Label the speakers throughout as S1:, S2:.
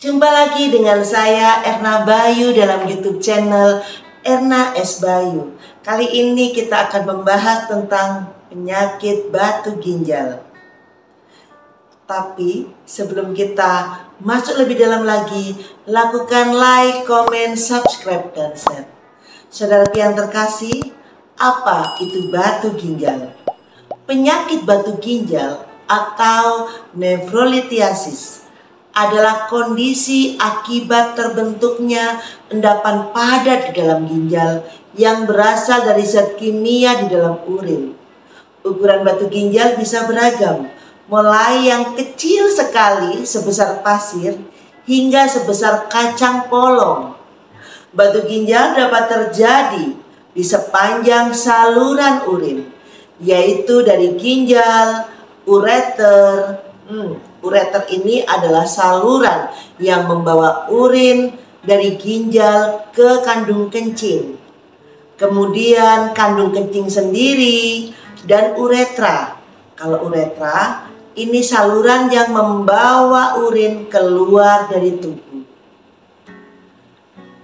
S1: Jumpa lagi dengan saya Erna Bayu dalam YouTube channel Erna S. Bayu. Kali ini kita akan membahas tentang penyakit batu ginjal. Tapi sebelum kita masuk lebih dalam lagi, lakukan like, comment, subscribe, dan share. Saudara yang terkasih, apa itu batu ginjal? Penyakit batu ginjal atau nefrolithiasis adalah kondisi akibat terbentuknya endapan padat di dalam ginjal yang berasal dari zat kimia di dalam urin. Ukuran batu ginjal bisa beragam, mulai yang kecil sekali sebesar pasir hingga sebesar kacang polong. Batu ginjal dapat terjadi di sepanjang saluran urin, yaitu dari ginjal, ureter. Ureter ini adalah saluran yang membawa urin dari ginjal ke kandung kencing. Kemudian kandung kencing sendiri dan uretra. Kalau uretra, ini saluran yang membawa urin keluar dari tubuh.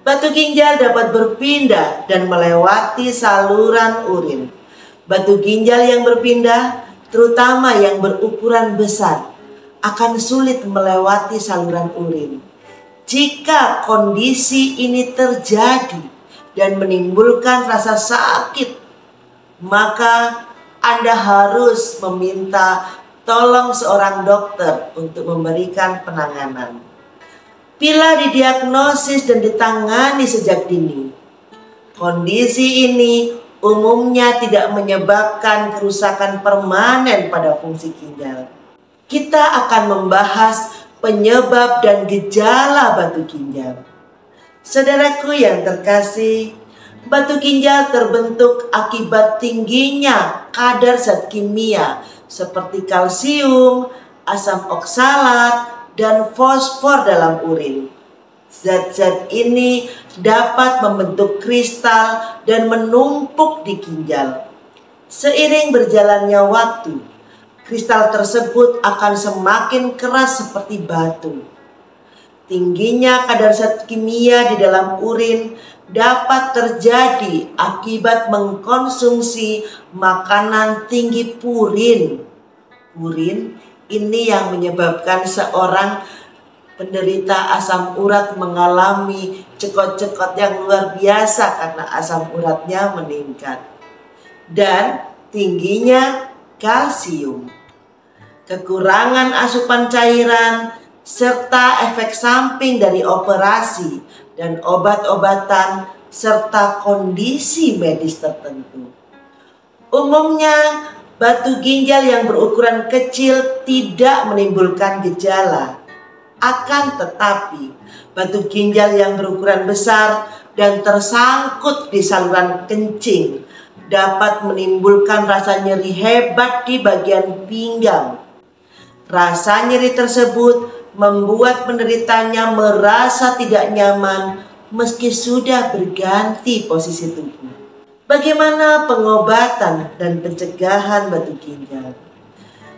S1: Batu ginjal dapat berpindah dan melewati saluran urin. Batu ginjal yang berpindah, terutama yang berukuran besar, akan sulit melewati saluran urin. Jika kondisi ini terjadi dan menimbulkan rasa sakit, maka Anda harus meminta tolong seorang dokter untuk memberikan penanganan. Bila didiagnosis dan ditangani sejak dini, kondisi ini umumnya tidak menyebabkan kerusakan permanen pada fungsi ginjal. Kita akan membahas penyebab dan gejala batu ginjal. Saudaraku yang terkasih, batu ginjal terbentuk akibat tingginya kadar zat kimia seperti kalsium, asam oksalat, dan fosfor dalam urin. Zat-zat ini dapat membentuk kristal dan menumpuk di ginjal. Seiring berjalannya waktu, kristal tersebut akan semakin keras seperti batu. Tingginya kadar zat kimia di dalam urin dapat terjadi akibat mengkonsumsi makanan tinggi purin. Purin ini yang menyebabkan seorang penderita asam urat mengalami cekot-cekot yang luar biasa karena asam uratnya meningkat. Dan tingginya kalsium, kekurangan asupan cairan, serta efek samping dari operasi dan obat-obatan serta kondisi medis tertentu. Umumnya, batu ginjal yang berukuran kecil tidak menimbulkan gejala. Akan tetapi, batu ginjal yang berukuran besar dan tersangkut di saluran kencing dapat menimbulkan rasa nyeri hebat di bagian pinggang. Rasa nyeri tersebut membuat penderitanya merasa tidak nyaman meski sudah berganti posisi tubuh. Bagaimana pengobatan dan pencegahan batu ginjal?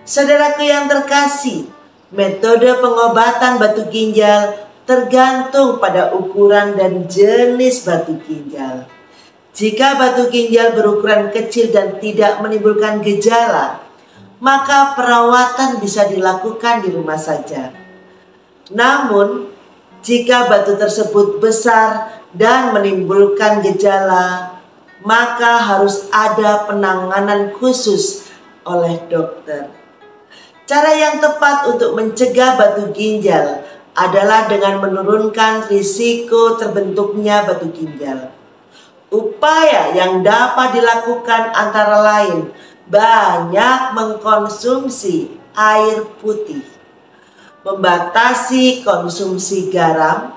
S1: Saudaraku yang terkasih, metode pengobatan batu ginjal tergantung pada ukuran dan jenis batu ginjal. Jika batu ginjal berukuran kecil dan tidak menimbulkan gejala, maka perawatan bisa dilakukan di rumah saja. Namun, jika batu tersebut besar dan menimbulkan gejala, maka harus ada penanganan khusus oleh dokter. Cara yang tepat untuk mencegah batu ginjal adalah dengan menurunkan risiko terbentuknya batu ginjal. Upaya yang dapat dilakukan antara lain banyak mengkonsumsi air putih, membatasi konsumsi garam,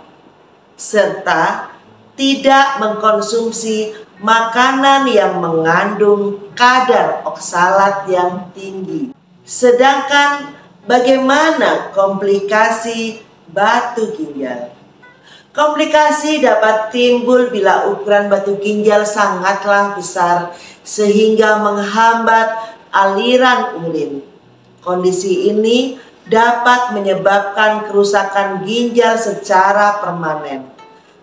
S1: serta tidak mengkonsumsi makanan yang mengandung kadar oksalat yang tinggi. Sedangkan bagaimana komplikasi batu ginjal? Komplikasi dapat timbul bila ukuran batu ginjal sangatlah besar sehingga menghambat aliran urin. Kondisi ini dapat menyebabkan kerusakan ginjal secara permanen,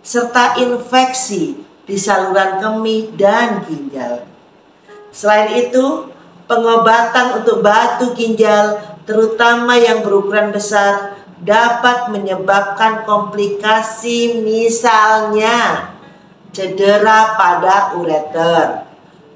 S1: serta infeksi di saluran kemih dan ginjal. Selain itu, pengobatan untuk batu ginjal, terutama yang berukuran besar, dapat menyebabkan komplikasi, misalnya cedera pada ureter,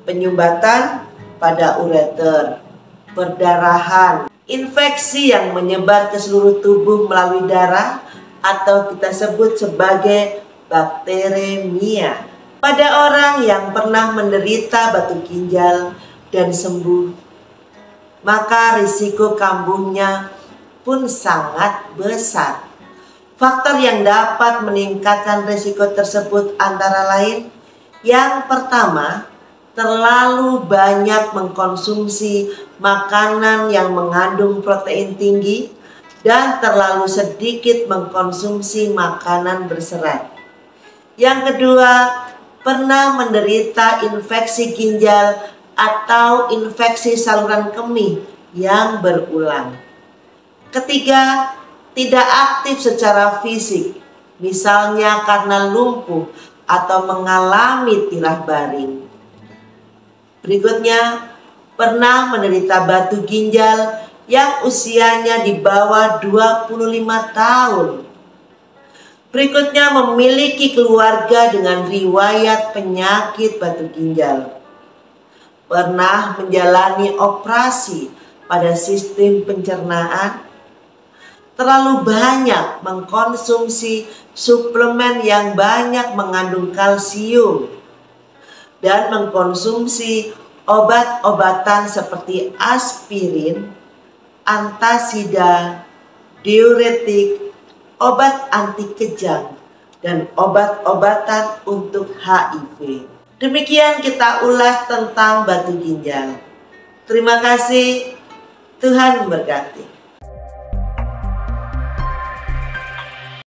S1: penyumbatan pada ureter, perdarahan, infeksi yang menyebar ke seluruh tubuh melalui darah atau kita sebut sebagai bakteremia. Pada orang yang pernah menderita batu ginjal dan sembuh, maka risiko kambuhnya pun sangat besar. Faktor yang dapat meningkatkan risiko tersebut antara lain, yang pertama, terlalu banyak mengkonsumsi makanan yang mengandung protein tinggi dan terlalu sedikit mengkonsumsi makanan berserat. Yang kedua, pernah menderita infeksi ginjal atau infeksi saluran kemih yang berulang. Ketiga, tidak aktif secara fisik, misalnya karena lumpuh atau mengalami tirah baring. Berikutnya, pernah menderita batu ginjal yang usianya di bawah 25 tahun. Berikutnya, memiliki keluarga dengan riwayat penyakit batu ginjal. Pernah menjalani operasi pada sistem pencernaan. Terlalu banyak mengkonsumsi suplemen yang banyak mengandung kalsium dan mengkonsumsi obat-obatan seperti aspirin, antasida, diuretik, obat anti kejang, dan obat-obatan untuk HIV. Demikian kita ulas tentang batu ginjal. Terima kasih, Tuhan memberkati.